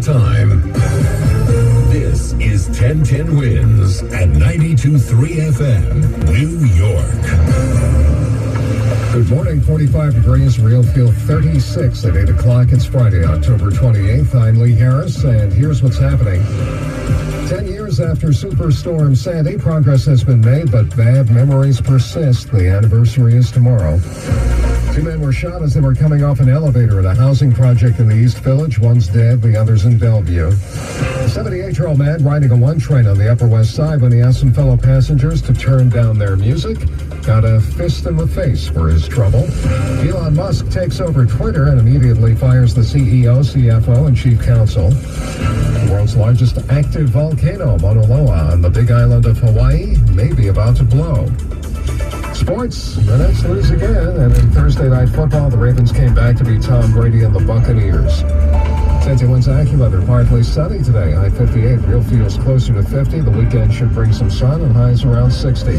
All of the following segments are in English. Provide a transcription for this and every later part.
the time. This is 1010 Wins at 92.3 FM, New York. Good morning, 45 degrees, real feel 36 at 8 o'clock. It's Friday, October 28th. I'm Lee Harris, and here's what's happening. 10 years after Superstorm Sandy, progress has been made, but bad memories persist. The anniversary is tomorrow. 2 men were shot as they were coming off an elevator at a housing project in the East Village. One's dead, the other's in Bellevue. A 78-year-old man riding a 1 train on the Upper West Side when he asked some fellow passengers to turn down their music got a fist in the face for his trouble. Elon Musk takes over Twitter and immediately fires the CEO, CFO, and chief counsel. The world's largest active volcano, Mauna Loa, on the big island of Hawaii, may be about to blow. Sports, the Nets lose again, and in Thursday Night Football, the Ravens came back to beat Tom Brady and the Buccaneers. 10 Winds AccuWeather, partly sunny today, high 58, real feels closer to 50. The weekend should bring some sun and highs around 60.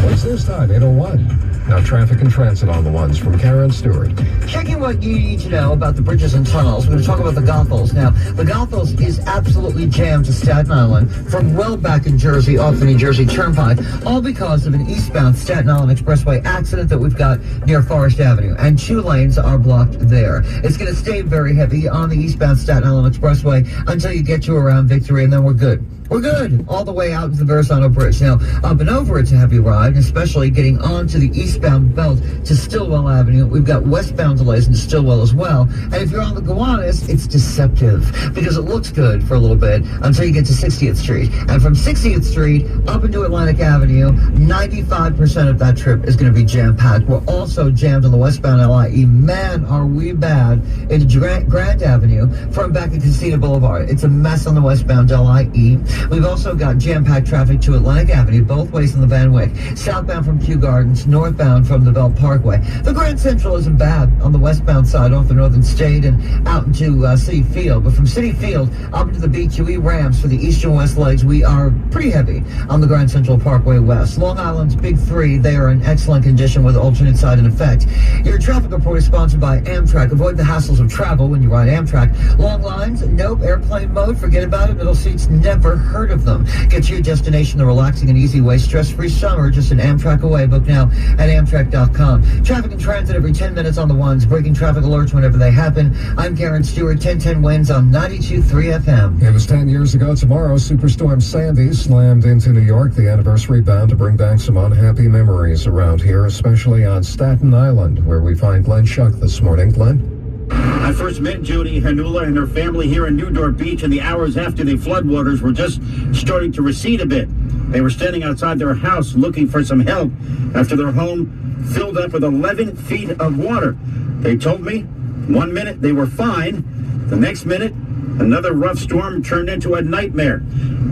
What's this time? 8:01. Now traffic and transit on the ones from Karen Stewart. Checking what you need to know about the bridges and tunnels. We're going to talk about the Goethals. Now, the Goethals is absolutely jammed to Staten Island from well back in Jersey off the New Jersey Turnpike, all because of an eastbound Staten Island Expressway accident that we've got near Forest Avenue, and 2 lanes are blocked there. It's going to stay very heavy on the eastbound Staten Island Expressway until you get to around Victory, and then we're good. We're good all the way out to the Verrazano Bridge. Now, up and over, it's a heavy ride, especially getting onto the eastbound belt to Stillwell Avenue. We've got westbound delays into Stillwell as well. And if you're on the Gowanus, it's deceptive because it looks good for a little bit until you get to 60th Street. And from 60th Street up into Atlantic Avenue, 95% of that trip is going to be jam-packed. We're also jammed on the westbound LIE. Man, are we bad into Grand Avenue from back at Casino Boulevard. It's a mess on the westbound LIE. We've also got jam-packed traffic to Atlantic Avenue, both ways in the Van Wyck, southbound from Kew Gardens, northbound from the Belt Parkway. The Grand Central isn't bad on the westbound side off the Northern State and out into City Field. But from City Field up into the B2E ramps for the east and west legs, we are pretty heavy on the Grand Central Parkway West. Long Island's Big 3, they are in excellent condition with alternate side in effect. Your traffic report is sponsored by Amtrak. Avoid the hassles of travel when you ride Amtrak. Long lines, nope. Airplane mode, forget about it. Middle seats, never heard of them. Get to your destination the relaxing and easy way. Stress-free summer, just an Amtrak away. Book now at Amtrak.com. Traffic and transit every 10 minutes on the ones. Breaking traffic alerts whenever they happen. I'm Karen Stewart, 1010 Winds on 92.3 FM. It was 10 years ago tomorrow. Superstorm Sandy slammed into New York. The anniversary bound to bring back some unhappy memories around here, especially on Staten Island, where we find Glenn Schuck this morning. Glenn? I first met Jody Hanula and her family here in Newdorf Beach in the hours after the floodwaters were just starting to recede a bit. They were standing outside their house looking for some help after their home filled up with 11 feet of water. They told me 1 minute they were fine. The next minute, another rough storm turned into a nightmare.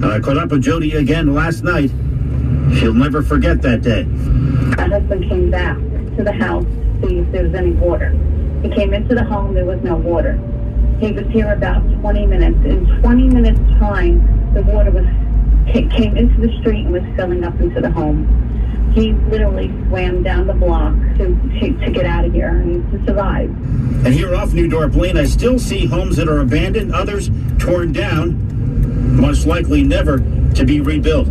I caught up with Jody again last night. She'll never forget that day. My husband came back to the house to see if there was any water. He came into the home, there was no water. He was here about 20 minutes. In 20 minutes time, the water came into the street and was filling up into the home. He literally swam down the block to get out of here and to survive. And here off New Dorp Lane, I still see homes that are abandoned, others torn down, most likely never to be rebuilt.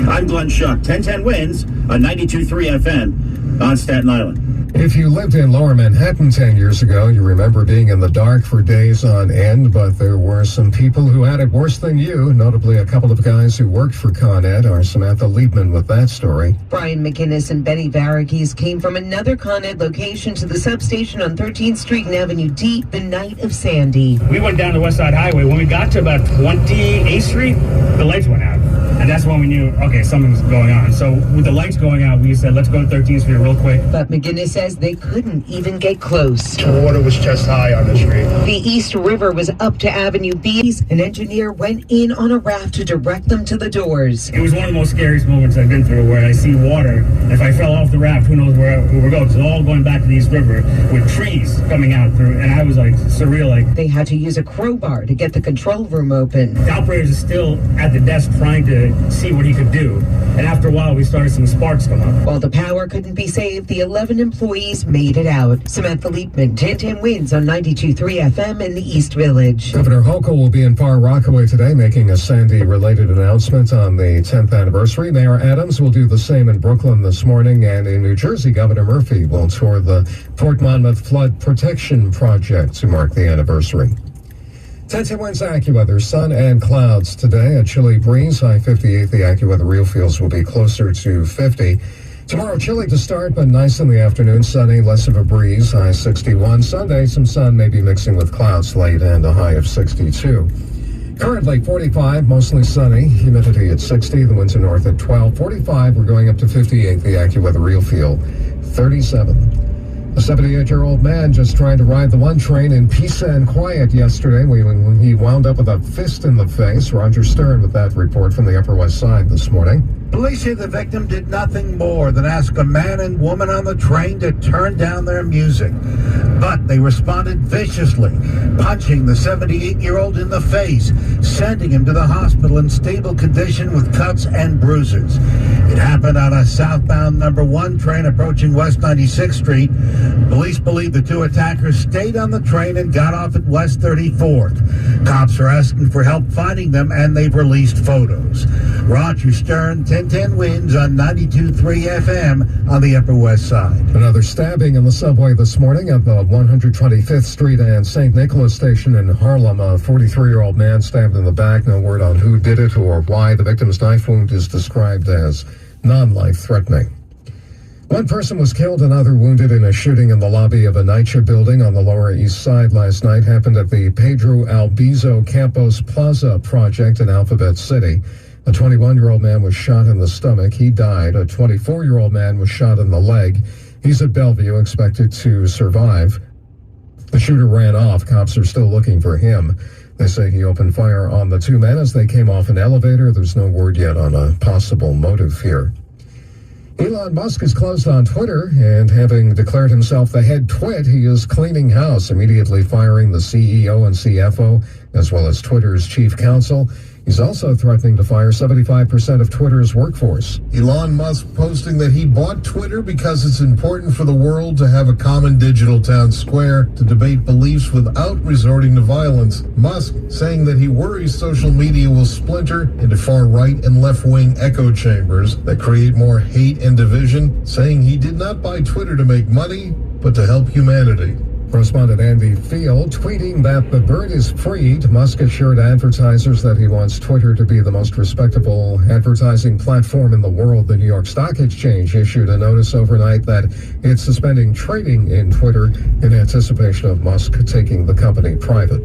I'm Glenn Schuck, 1010 Winds on 92.3 FM on Staten Island. If you lived in Lower Manhattan 10 years ago, you remember being in the dark for days on end, but there were some people who had it worse than you, notably a couple of guys who worked for Con Ed. Our Samantha Liebman with that story. Brian McInnes and Benny Varakes came from another Con Ed location to the substation on 13th Street and Avenue D the night of Sandy. We went down the West Side Highway. When we got to about 28th Street, the lights went out. And that's when we knew, okay, something's going on. So with the lights going out, we said, let's go to 13th Street real quick. But McGinnis says they couldn't even get close. The water was chest high on the street. The East River was up to Avenue B. An engineer went in on a raft to direct them to the doors. It was one of the most scariest moments I've been through, where I see water. If I fell off the raft, who knows where we're going. It's all going back to the East River with trees coming out through. And I was like, surreal. Like, they had to use a crowbar to get the control room open. The operators are still at the desk trying to see what he could do. And after a while, we started seeing sparks come up. While the power couldn't be saved, the 11 employees made it out. Samantha Liebman, 1010 Wins on 92.3 FM in the East Village. Governor Hochul will be in Far Rockaway today making a Sandy-related announcement on the 10th anniversary. Mayor Adams will do the same in Brooklyn this morning, and in New Jersey, Governor Murphy will tour the Fort Monmouth Flood Protection Project to mark the anniversary. 10-10 Winds AccuWeather, sun and clouds today. A chilly breeze, high 58. The AccuWeather real feels will be closer to 50. Tomorrow, chilly to start, but nice in the afternoon. Sunny, less of a breeze, high 61. Sunday, some sun maybe mixing with clouds late and a high of 62. Currently 45, mostly sunny. Humidity at 60. The winds are north at 12. 45, we're going up to 58. The AccuWeather real feel 37. A 78-year-old man just trying to ride the one train in peace and quiet yesterday when he wound up with a fist in the face. Roger Stern with that report from the Upper West Side this morning. Police say the victim did nothing more than ask a man and woman on the train to turn down their music. But they responded viciously, punching the 78-year-old in the face, sending him to the hospital in stable condition with cuts and bruises. It happened on a southbound number 1 train approaching West 96th Street. Police believe the two attackers stayed on the train and got off at West 34th. Cops are asking for help finding them, and they've released photos. Roger Stern, 1010 Winds on 92.3 FM on the Upper West Side. Another stabbing in the subway this morning at the 125th Street and St. Nicholas station in Harlem. A 43-year-old man stabbed in the back. No word on who did it or why. The victim's knife wound is described as non-life-threatening. One person was killed, another wounded in a shooting in the lobby of a NYCHA building on the Lower East Side last night. Happened at the Pedro Albizu Campos Plaza project in Alphabet City. A 21-year-old man was shot in the stomach. He died. A 24-year-old man was shot in the leg. He's at Bellevue, expected to survive. The shooter ran off. Cops are still looking for him. They say he opened fire on the two men as they came off an elevator. There's no word yet on a possible motive here. Elon Musk is closed on Twitter, and having declared himself the head twit, he is cleaning house, immediately firing the CEO and CFO, as well as Twitter's chief counsel. He's also threatening to fire 75% of Twitter's workforce. Elon Musk posting that he bought Twitter because it's important for the world to have a common digital town square to debate beliefs without resorting to violence. Musk saying that he worries social media will splinter into far-right and left-wing echo chambers that create more hate and division, saying he did not buy Twitter to make money, but to help humanity. Correspondent Andy Field tweeting that the bird is freed. Musk assured advertisers that he wants Twitter to be the most respectable advertising platform in the world. The New York Stock Exchange issued a notice overnight that it's suspending trading in Twitter in anticipation of Musk taking the company private.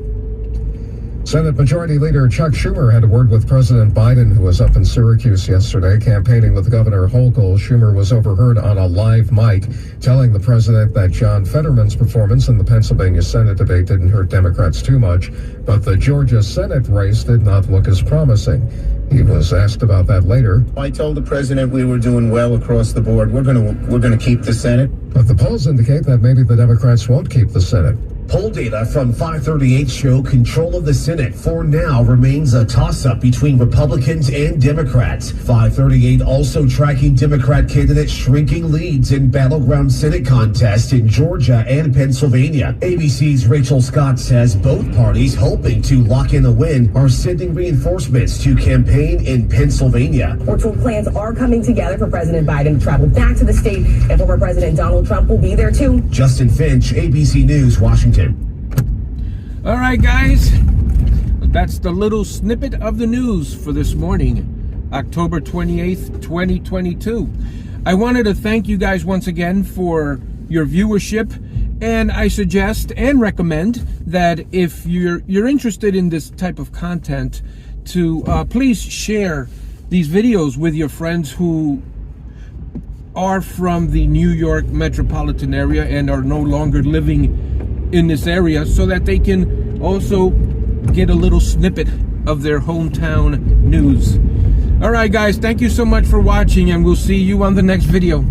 Senate Majority Leader Chuck Schumer had a word with President Biden, who was up in Syracuse yesterday campaigning with Governor Hochul. Schumer was overheard on a live mic telling the president that John Fetterman's performance in the Pennsylvania Senate debate didn't hurt Democrats too much, but the Georgia Senate race did not look as promising. He was asked about that later. I told the president we were doing well across the board. We're going to keep the Senate. But the polls indicate that maybe the Democrats won't keep the Senate. Poll data from 538 show control of the Senate for now remains a toss-up between Republicans and Democrats. 538 also tracking Democrat candidates shrinking leads in battleground Senate contests in Georgia and Pennsylvania. ABC's Rachel Scott says both parties hoping to lock in a win are sending reinforcements to campaign in Pennsylvania. Virtual plans are coming together for President Biden to travel back to the state, and former President Donald Trump will be there too. Justin Finch, ABC News, Washington. All right, guys, that's the little snippet of the news for this morning, October 28th, 2022. I wanted to thank you guys once again for your viewership, and I suggest and recommend that if you're interested in this type of content, to please share these videos with your friends who are from the New York metropolitan area and are no longer living in this area, so that they can also get a little snippet of their hometown news. All right, guys, thank you so much for watching, and we'll see you on the next video.